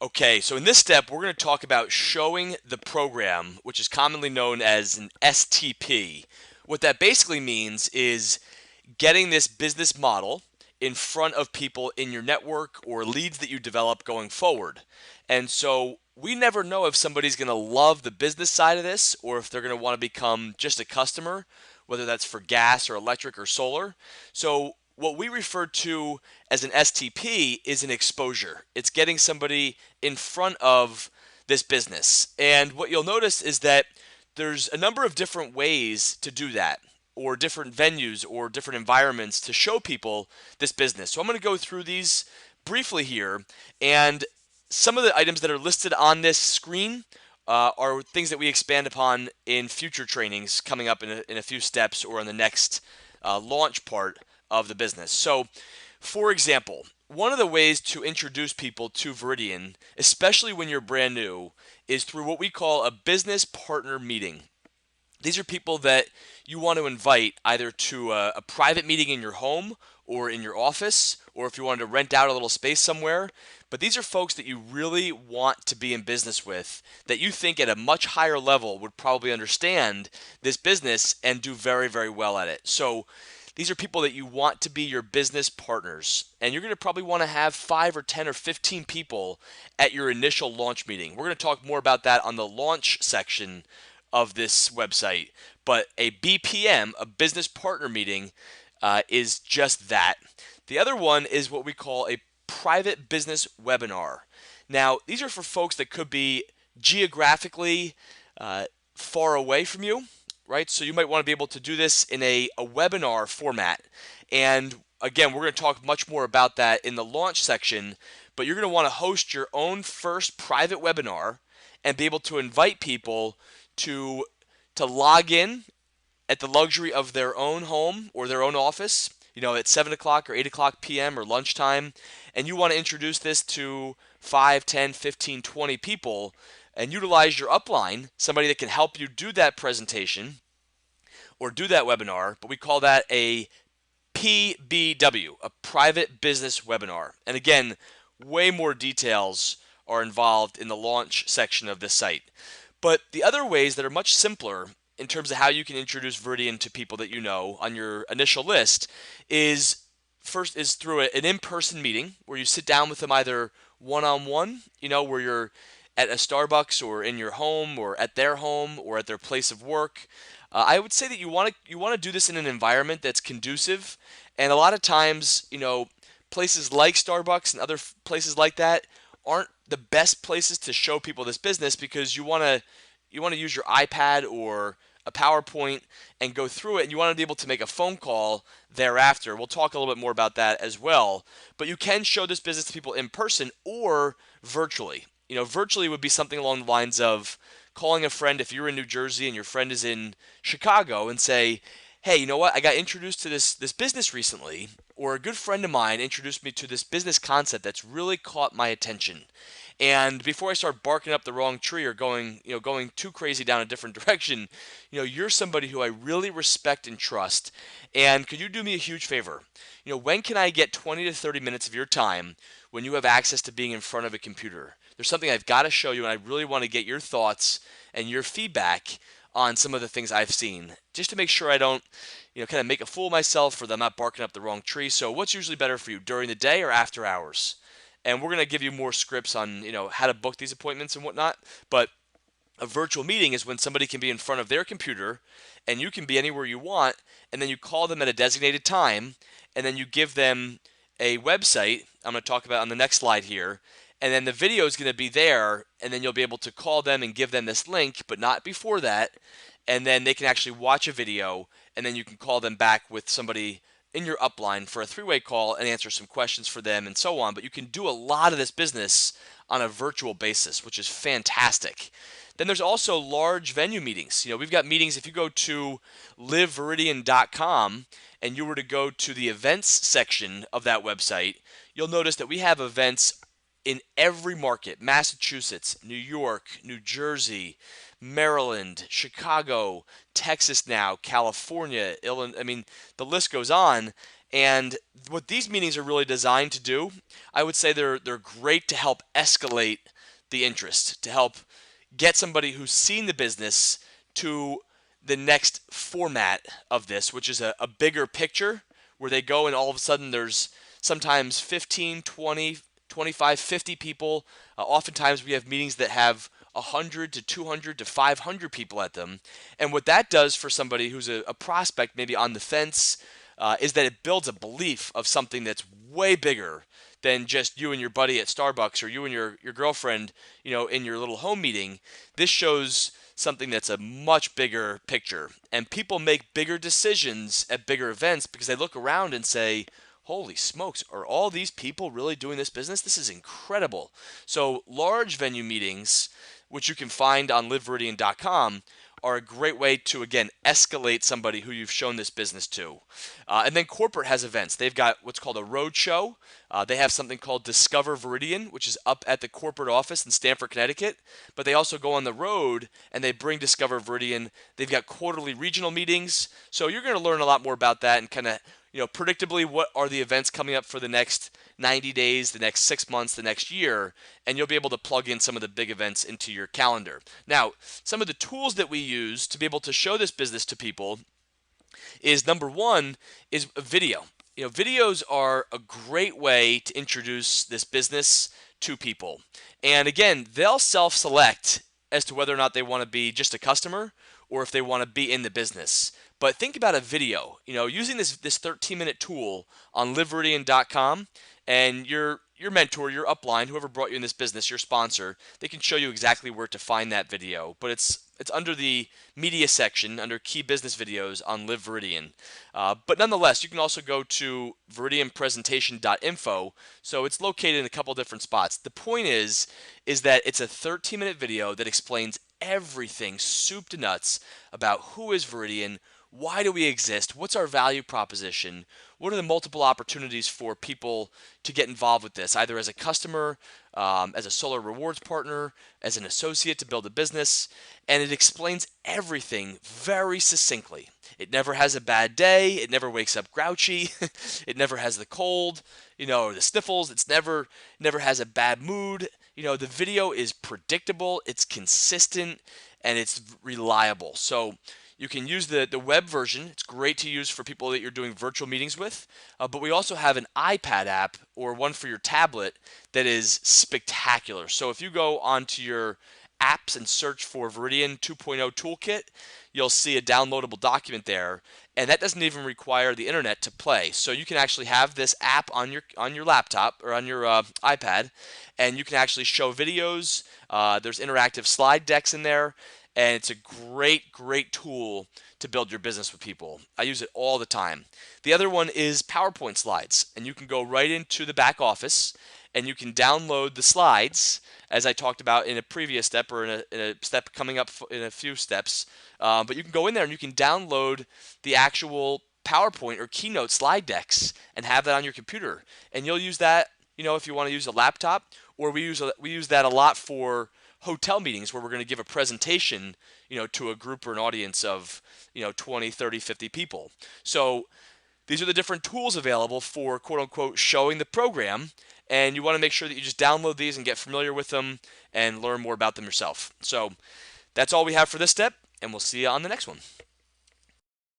Okay, so in this step, we're going to talk about showing the program, which is commonly known as an STP. What that basically means is getting this business model in front of people in your network or leads that you develop going forward. And so we never know if somebody's going to love the business side of this or if they're going to want to become just a customer, whether that's for gas or electric or solar. So what we refer to as an STP is an exposure. It's getting somebody in front of this business. And what you'll notice is that there's a number of different ways to do that, or different venues or different environments to show people this business. So I'm going to go through these briefly here, and some of the items that are listed on this screen are things that we expand upon in future trainings coming up in a few steps or in the next launch part of the business. So, for example, one of the ways to introduce people to Veridian, especially when you're brand new, is through what we call a business partner meeting. These are people that you want to invite either to a private meeting in your home or in your office, or if you wanted to rent out a little space somewhere. But these are folks that you really want to be in business with, that you think at a much higher level would probably understand this business and do very, very well at it. So these are people that you want to be your business partners. And you're going to probably want to have 5 or 10 or 15 people at your initial launch meeting. We're going to talk more about that on the launch section of this website. But a BPM, a business partner meeting, is just that. The other one is what we call a private business webinar. Now, these are for folks that could be geographically far away from you, right? So you might want to be able to do this in a webinar format. And again, we're going to talk much more about that in the launch section, but you're going to want to host your own first private webinar and be able to invite people to log in at the luxury of their own home or their own office, at 7 o'clock or 8 o'clock p.m. or lunchtime, and you want to introduce this to 5, 10, 15, 20 people and utilize your upline, somebody that can help you do that presentation or do that webinar, but we call that a PBW, a private business webinar. And again, way more details are involved in the launch section of this site. But the other ways that are much simpler in terms of how you can introduce Veridian to people that you know on your initial list is first is through an in-person meeting where you sit down with them either one-on-one, where you're at a Starbucks or in your home or at their home or at their place of work. I would say that you want to do this in an environment that's conducive, and a lot of times, places like Starbucks and other places like that aren't the best places to show people this business because you want to use your iPad or a PowerPoint and go through it, and you want to be able to make a phone call thereafter. We'll talk a little bit more about that as well. But you can show this business to people in person or virtually. Virtually would be something along the lines of calling a friend if you're in New Jersey and your friend is in Chicago and say, hey, you know what? I got introduced to this business recently, or a good friend of mine introduced me to this business concept that's really caught my attention. And before I start barking up the wrong tree or going too crazy down a different direction, you're somebody who I really respect and trust. And could you do me a huge favor? When can I get 20 to 30 minutes of your time when you have access to being in front of a computer? There's something I've got to show you, and I really want to get your thoughts and your feedback on some of the things I've seen, just to make sure I don't, kind of make a fool of myself or that I'm not barking up the wrong tree. So what's usually better for you, during the day or after hours? And we're going to give you more scripts on, how to book these appointments and whatnot. But a virtual meeting is when somebody can be in front of their computer and you can be anywhere you want, and then you call them at a designated time, and then you give them a website I'm going to talk about on the next slide here, and then the video is going to be there, and then you'll be able to call them and give them this link, but not before that, and then they can actually watch a video, and then you can call them back with somebody in your upline for a three-way call and answer some questions for them and so on. But you can do a lot of this business on a virtual basis, which is fantastic. Then there's also large venue meetings. We've got meetings. If you go to liveveridian.com and you were to go to the events section of that website, you'll notice that we have events in every market: Massachusetts, New York, New Jersey, Maryland, Chicago, Texas now, California, Illinois. I mean, the list goes on. And what these meetings are really designed to do, I would say they're great to help escalate the interest, to help get somebody who's seen the business to the next format of this, which is a bigger picture where they go and all of a sudden there's sometimes 15, 20, 25, 50 people. Oftentimes we have meetings that have 100 to 200 to 500 people at them. And what that does for somebody who's a prospect, maybe on the fence, is that it builds a belief of something that's way bigger than just you and your buddy at Starbucks or you and your girlfriend, in your little home meeting. This shows something that's a much bigger picture. And people make bigger decisions at bigger events because they look around and say, holy smokes, are all these people really doing this business? This is incredible. So large venue meetings, which you can find on LiveViridian.com, are a great way to, again, escalate somebody who you've shown this business to. And then corporate has events. They've got what's called a road show. They have something called Discover Viridian, which is up at the corporate office in Stamford, Connecticut. But they also go on the road and they bring Discover Viridian. They've got quarterly regional meetings. So you're going to learn a lot more about that and kind of, predictably what are the events coming up for the next 90 days, the next 6 months, the next year, and you'll be able to plug in some of the big events into your calendar. Now, some of the tools that we use to be able to show this business to people is, number one, is a video. Videos are a great way to introduce this business to people. And again, they'll self-select as to whether or not they want to be just a customer or if they want to be in the business. But think about a video, using this 13-minute tool on LiveViridian.com, and your mentor, your upline, whoever brought you in this business, your sponsor, they can show you exactly where to find that video. But it's under the media section, under key business videos on LiveViridian. But nonetheless, you can also go to viridianpresentation.info. So it's located in a couple different spots. The point is that it's a 13-minute video that explains everything soup to nuts about who is Viridian, why do we exist, what's our value proposition, what are the multiple opportunities for people to get involved with this, either as a customer, as a Solar Rewards partner, as an associate to build a business, and it explains everything very succinctly. It never has a bad day, it never wakes up grouchy, it never has the cold, or the sniffles, it's never has a bad mood. The video is predictable, it's consistent, and it's reliable. So you can use the web version. It's great to use for people that you're doing virtual meetings with. But we also have an iPad app or one for your tablet that is spectacular. So if you go onto your apps and search for Viridian 2.0 Toolkit, you'll see a downloadable document there. And that doesn't even require the internet to play. So you can actually have this app on your laptop or on your iPad, and you can actually show videos. There's interactive slide decks in there. And it's a great, great tool to build your business with people. I use it all the time. The other one is PowerPoint slides. And you can go right into the back office and you can download the slides, as I talked about in a previous step or in a step coming up in a few steps. But you can go in there and you can download the actual PowerPoint or Keynote slide decks and have that on your computer. And you'll use that, if you want to use a laptop, or we use that a lot for hotel meetings where we're going to give a presentation, to a group or an audience of, 20, 30, 50 people. So these are the different tools available for, quote unquote, showing the program. And you want to make sure that you just download these and get familiar with them and learn more about them yourself. So that's all we have for this step, and we'll see you on the next one.